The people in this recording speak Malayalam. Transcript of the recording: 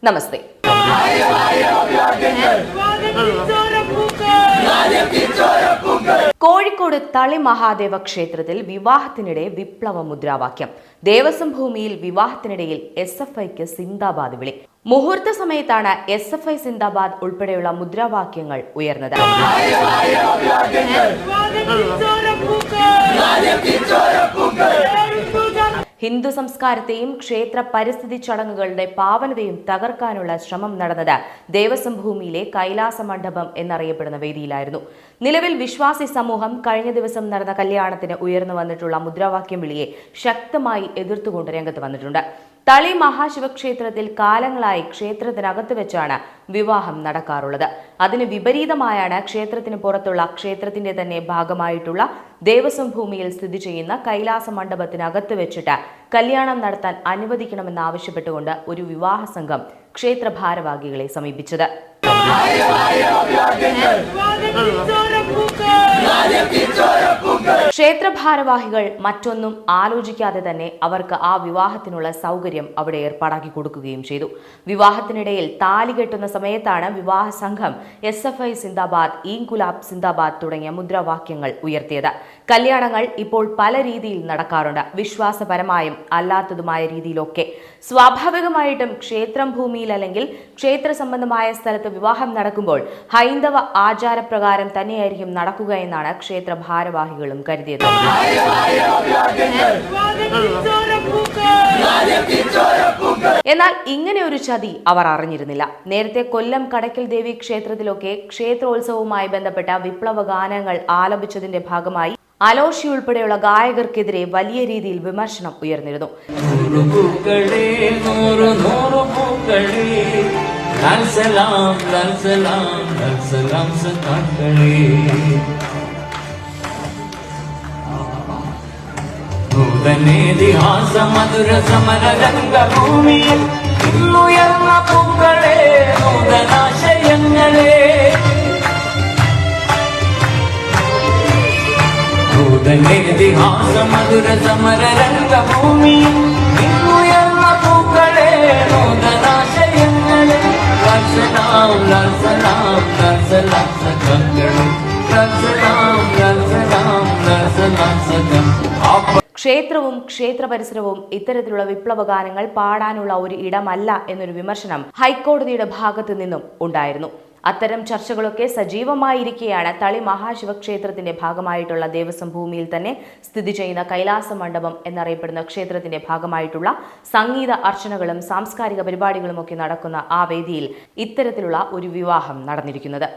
നമസ്തേ. കോഴിക്കോട് തളി മഹാദേവ ക്ഷേത്രത്തിൽ വിവാഹത്തിനിടെ വിപ്ലവ മുദ്രാവാക്യം. ദേവസ്വം ഭൂമിയിൽ വിവാഹത്തിനിടയിൽ SFIക്ക് സിന്ദാബാദ് വിളി. മുഹൂർത്ത സമയത്താണ് SFI സിന്ദാബാദ് ഉൾപ്പെടെയുള്ള മുദ്രാവാക്യങ്ങൾ ഉയർന്നത്. ഹിന്ദു സംസ്കാരത്തെയും ക്ഷേത്ര പരിസ്ഥിതി ചടങ്ങുകളുടെ പാവനതയും തകർക്കാനുള്ള ശ്രമം നടന്നത് ദേവസ്വം ഭൂമിയിലെ കൈലാസ മണ്ഡപം എന്നറിയപ്പെടുന്ന വേദിയിലായിരുന്നു. നിലവിൽ വിശ്വാസി സമൂഹം കഴിഞ്ഞ ദിവസം നടന്ന കല്യാണത്തിന് ഉയർന്നു വന്നിട്ടുള്ള മുദ്രാവാക്യം വിളിയെ ശക്തമായി എതിർത്തുകൊണ്ട് രംഗത്ത് വന്നിട്ടുണ്ട്. തളി മഹാശിവക്ഷേത്രത്തിൽ കാലങ്ങളായി ക്ഷേത്രത്തിനകത്ത് വെച്ചാണ് വിവാഹം നടക്കാറുള്ളത്. അതിന് വിപരീതമായാണ് ക്ഷേത്രത്തിന് പുറത്തുള്ള ക്ഷേത്രത്തിന്റെ തന്നെ ഭാഗമായിട്ടുള്ള ദേവസ്വം ഭൂമിയിൽ സ്ഥിതി ചെയ്യുന്ന കൈലാസ മണ്ഡപത്തിനകത്ത് വെച്ചിട്ട് കല്യാണം നടത്താൻ അനുവദിക്കണമെന്നാവശ്യപ്പെട്ടുകൊണ്ട് ഒരു വിവാഹ സംഘം ക്ഷേത്ര ഭാരവാഹികളെ സമീപിച്ചത്. ക്ഷേത്ര ഭാരവാഹികൾ മറ്റൊന്നും ആലോചിക്കാതെ തന്നെ അവർക്ക് ആ വിവാഹത്തിനുള്ള സൗകര്യം അവിടെ ഏർപ്പാടാക്കി കൊടുക്കുകയും ചെയ്തു. വിവാഹത്തിനിടയിൽ താലി കെട്ടുന്ന സമയത്താണ് വിവാഹ സംഘം SFI സിന്ദാബാദ്, ഇൻകുലാബ് സിന്ദാബാദ് തുടങ്ങിയ മുദ്രാവാക്യങ്ങൾ ഉയർത്തിയത്. കല്യാണങ്ങൾ ഇപ്പോൾ പല രീതിയിൽ നടക്കാറുണ്ട്, വിശ്വാസപരമായും അല്ലാത്തതുമായ രീതിയിലൊക്കെ. സ്വാഭാവികമായിട്ടും ക്ഷേത്രം ഭൂമിയിൽ അല്ലെങ്കിൽ ക്ഷേത്ര സംബന്ധമായ സ്ഥലത്ത് വിവാഹം നടക്കുമ്പോൾ ഹൈന്ദവ ആചാരപ്രകാരം തന്നെയായിരിക്കും നടക്കുക എന്നാണ് ക്ഷേത്ര ഭാരവാഹികളും കരുതിയത്. എന്നാൽ ഇങ്ങനെ ഒരു ചതി അവർ അറിഞ്ഞിരുന്നില്ല. നേരത്തെ കൊല്ലം കടയ്ക്കൽ ദേവി ക്ഷേത്രത്തിലൊക്കെ ക്ഷേത്രോത്സവവുമായി ബന്ധപ്പെട്ട വിപ്ലവ ഗാനങ്ങൾ ആലപിച്ചതിന്റെ ഭാഗമായി അലോഷി ഉൾപ്പെടെയുള്ള ഗായകർക്കെതിരെ വലിയ രീതിയിൽ വിമർശനം ഉയർന്നിരുന്നു. മധുര സമര രംഗഭൂമിയിൽ ഇന്നുയർന്ന പൂക്കളെ, നൂതനാശയങ്ങളെ, നൂതനേതിഹാസ മധുര സമര രംഗഭൂമിയിൽ ഇന്നുയർന്ന പൂക്കളെ, നൂതനാശയങ്ങളെ, ലർസലാം ലർസലാം ലർസലാം സഖങ്ങളെ, ലർസലാം ലർസലാം ലർസലാം സഖം. ക്ഷേത്രവും ക്ഷേത്ര പരിസരവും ഇത്തരത്തിലുള്ള വിപ്ലവ ഗാനങ്ങൾ പാടാനുള്ള ഒരു ഇടമല്ല എന്നൊരു വിമർശനം ഹൈക്കോടതിയുടെ ഭാഗത്തു നിന്നും ഉണ്ടായിരുന്നു. അത്തരം ചർച്ചകളൊക്കെ സജീവമായിരിക്കെയാണ് തളി മഹാശിവക്ഷേത്രത്തിന്റെ ഭാഗമായിട്ടുള്ള ദേവസ്വം ഭൂമിയിൽ തന്നെ സ്ഥിതി ചെയ്യുന്ന കൈലാസ മണ്ഡപം എന്നറിയപ്പെടുന്ന ക്ഷേത്രത്തിന്റെ ഭാഗമായിട്ടുള്ള സംഗീത അർച്ചനകളും സാംസ്കാരിക പരിപാടികളും ഒക്കെ നടക്കുന്ന ആ വേദിയിൽ ഇത്തരത്തിലുള്ള ഒരു വിവാഹം നടന്നിരിക്കുന്നത്.